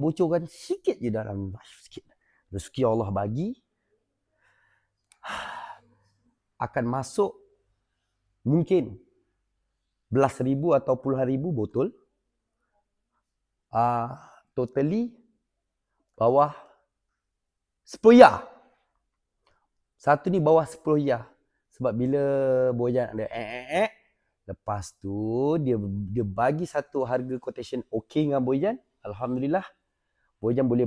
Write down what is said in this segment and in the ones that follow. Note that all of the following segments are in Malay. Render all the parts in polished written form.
bocorkan sikit je dalam sikit. Rezeki Allah bagi akan masuk mungkin belas ribu atau puluhan ribu botol. Totally bawah 10 ya. Satu ni bawah 10 ya. Sebab bila Bojan ada lepas tu dia bagi satu harga quotation okey dengan Bojan. Alhamdulillah. Bojan boleh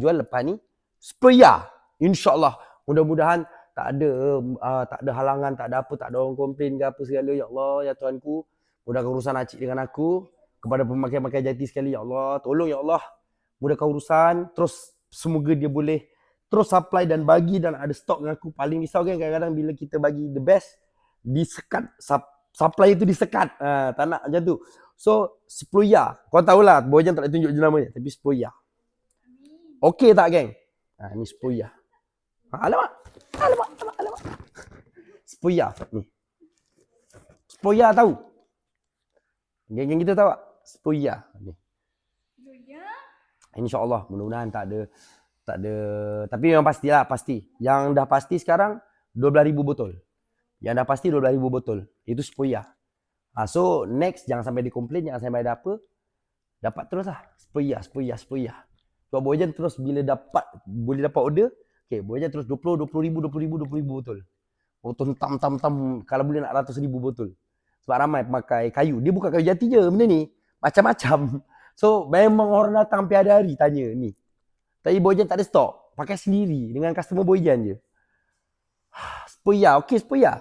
jual lepas ni 10 ya. InsyaAllah. Mudah-mudahan tak ada halangan, tak ada apa, tak ada orang komplain ke apa segala. Ya Allah, ya Tuhanku, mudahkan urusan Acik dengan aku. Kepada pemakai-pemakai Jati sekali, ya Allah, tolong ya Allah, mudahkan urusan. Terus semoga dia boleh terus supply dan bagi dan ada stok dengan aku. Paling risau kan kadang-kadang bila kita bagi the best, disekat, supply itu disekat. Tak nak macam tu. So 10 ya. Kau tahulah, Bojan tak boleh tunjuk jenamanya, tapi 10 ya. Okey tak geng? Ni 10 ya. Alamak. 10 ya ni. 10 ya tahu? Geng-geng kita tahu tak? 10 ya ni. InsyaAllah mudah-mudahan tak ada. Tapi memang pastilah, pasti. Yang dah pasti sekarang 12,000 botol. Yang dah pasti 12,000 botol. Itu 10 ya. So next jangan sampai dikomplain, jangan sampai ada apa. Dapat terus lah. 10 ya. Sebab Bojan terus bila boleh dapat order, okay, Bojan terus 20,000 botol. Botol tam. Kalau boleh nak 100,000 botol. Sebab ramai pakai kayu. Dia bukan kayu jati je benda ni. Macam-macam. So memang orang datang hampir hari tanya ni. Tapi Bojan tak ada stok. Pakai sendiri dengan customer Bojan je. 10 ya. Okey 10 ya.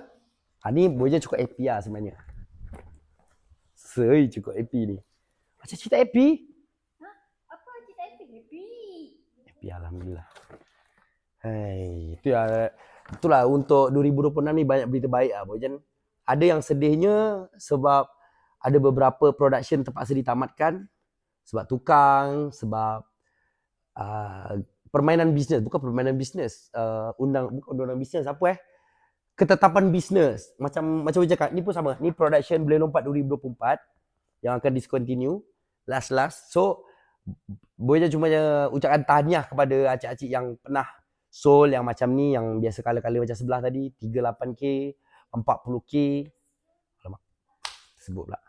Ni Bojan cukup happy lah sebenarnya. Cukup happy ni. Macam cerita happy? Apa cerita happy? Happy alhamdulillah. Itulah untuk 2026 ni banyak berita baik lah Bojan. Ada yang sedihnya sebab ada beberapa production terpaksa ditamatkan sebab tukang, sebab permainan bisnes, bukan permainan bisnes, undang bisnes apa ketetapan bisnes. Macam saya cakap, ni pun sama. Ni production Boleh Lompat 2024 yang akan discontinue last. So Bojan cuma ucapkan tahniah kepada acik-acik yang pernah sold yang macam ni, yang biasa kala-kala macam sebelah tadi 38k, 40k. Alamak, sebut pula.